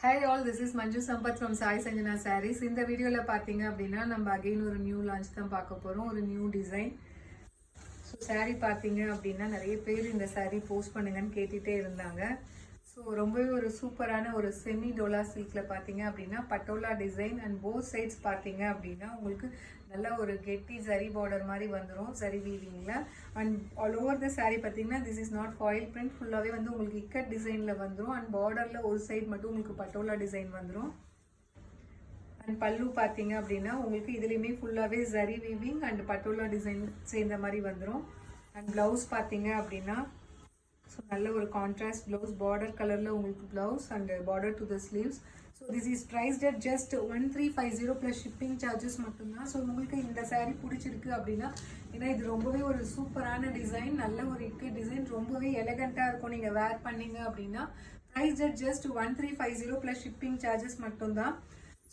Hi all, this is Manju Sampath from Sai Sanjana Sarees. இந்த வீடியோல பாத்தீங்க அப்படின்னா நம்ம அகைன் ஒரு நியூ லான்ச் தான் பார்க்க போறோம். ஒரு நியூ டிசைன். ஸோ saree பார்த்தீங்க அப்படின்னா நிறைய பேர் இந்த saree போஸ்ட் பண்ணுங்கன்னு கேட்டுட்டே இருந்தாங்க. ஸோ ரொம்பவே ஒரு சூப்பரான ஒரு செமி டோலா சில்கில் பார்த்தீங்க அப்படின்னா Patola design and both sides பார்த்தீங்க அப்படின்னா உங்களுக்கு நல்ல ஒரு கெட்டி சரி பார்டர் மாதிரி வந்துடும் சரி வீவிங்கில். And all over the saree பார்த்தீங்கன்னா this is not foil print, ஃபுல்லாகவே வந்து உங்களுக்கு இக்கட் டிசைனில் வந்துடும். அண்ட் பார்டரில் ஒரு சைட் மட்டும் உங்களுக்கு பட்டோலா டிசைன் வந்துடும். அண்ட் பல்லு பார்த்தீங்க அப்படின்னா உங்களுக்கு இதுலேயுமே ஃபுல்லாகவே zari weaving and patola design சேர்ந்த மாதிரி வந்துடும். அண்ட் ப்ளவுஸ் பார்த்தீங்க அப்படின்னா ஸோ நல்ல ஒரு கான்ட்ராஸ்ட் ப்ளவுஸ், பார்டர் கலரில் உங்களுக்கு blouse and border to the sleeves. So this is priced at just 1350 plus shipping charges மட்டும்தான். ஸோ உங்களுக்கு இந்த saree பிடிச்சிருக்கு அப்படின்னா, ஏன்னா இது ரொம்பவே ஒரு சூப்பரான டிசைன், நல்ல ஒரு இக்கு டிசைன், ரொம்பவே எலகண்ட்டாக இருக்கும் நீங்கள் வேர் பண்ணீங்க அப்படின்னா. Prized at just 1350 plus shipping charges மட்டும்தான்.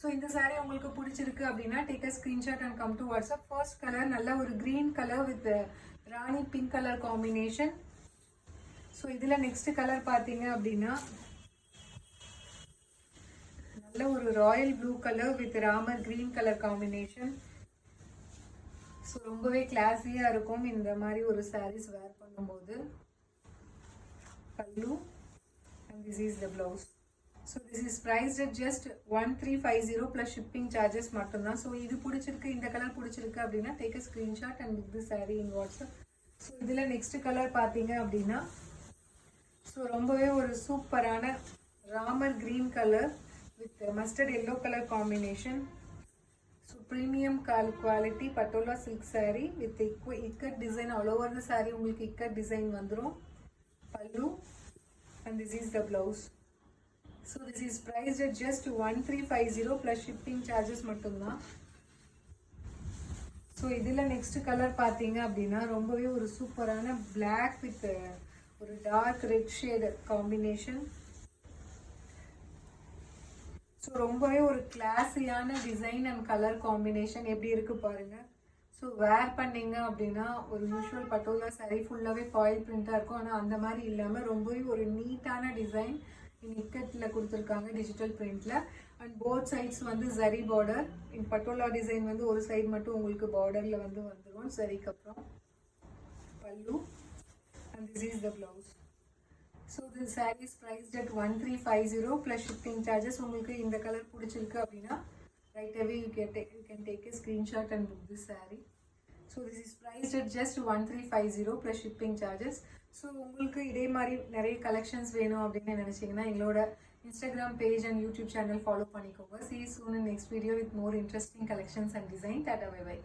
ஸோ இந்த saree உங்களுக்கு பிடிச்சிருக்கு அப்படின்னா take a screenshot and come to WhatsApp. First colour நல்ல ஒரு green colour with Rani pink colour combination. So இதில் நெக்ஸ்ட் கலர் பார்த்தீங்க அப்படின்னா நல்ல ஒரு Royal blue colour with Ramar green colour combination. So ரொம்பவே கிளாஸியாக இருக்கும் இந்த மாதிரி ஒரு சாரீஸ் வேர் பண்ணும்போது. பல்லு and this is the blouse. So this is priced at just 1350 plus shipping charges மட்டும்தான். ஸோ இது பிடிச்சிருக்கு, இந்த கலர் பிடிச்சிருக்கு அப்படின்னா take a screenshot and book the saree in WhatsApp. So இதில் நெக்ஸ்ட் கலர் பார்த்தீங்க அப்படின்னா ஸோ ரொம்பவே ஒரு சூப்பரான Ramar green colour with mustard yellow colour combination. So premium quality patola silk saree with ikat design all over the saree உங்களுக்கு ikat design வந்துடும். பல்லு and this is the blouse. So this is priced at just 1350 plus shipping charges மட்டும்தான். So இதில் next colour பார்த்தீங்க அப்படின்னா ரொம்பவே ஒரு சூப்பரான பிளாக் வித் ஒரு dark red shade combination. So ரொம்பவே ஒரு கிளாஸியான டிசைன் அண்ட் கலர் காம்பினேஷன் எப்படி இருக்கு பாருங்க. ஸோ வேர் பண்ணீங்க அப்படின்னா ஒரு யூஷுவல் பட்டோலா saree ஃபுல்லாகவே ஃபாயில் பிரிண்டாக இருக்கும். ஆனால் அந்த மாதிரி இல்லாமல் ரொம்பவே ஒரு நீட்டான டிசைன் இக்கட்டில் கொடுத்துருக்காங்க டிஜிட்டல் பிரிண்டில். அண்ட் போத் சைட்ஸ் வந்து ஜரி பார்டர். இன் பட்டோலா டிசைன் வந்து ஒரு சைடு மட்டும் உங்களுக்கு பார்டரில் வந்து வந்துடும் சரிக்கு அப்புறம். பல்லு and this is the blouse. So the saree is priced at 1350 plus shipping charges. உங்களுக்கு இந்த கலர் பிடிச்சிருக்கு அப்படின்னா right away you can take a screenshot and book this saree. So this is priced at just 1350 plus shipping charges. So உங்களுக்கு இதே மாதிரி நிறைய collections வேணும் அப்படின்னு நினைச்சீங்கன்னா எங்களோட Instagram page and YouTube channel follow பண்ணிக்கோங்க. See you soon in next video with more interesting collections and design. Tata bye bye.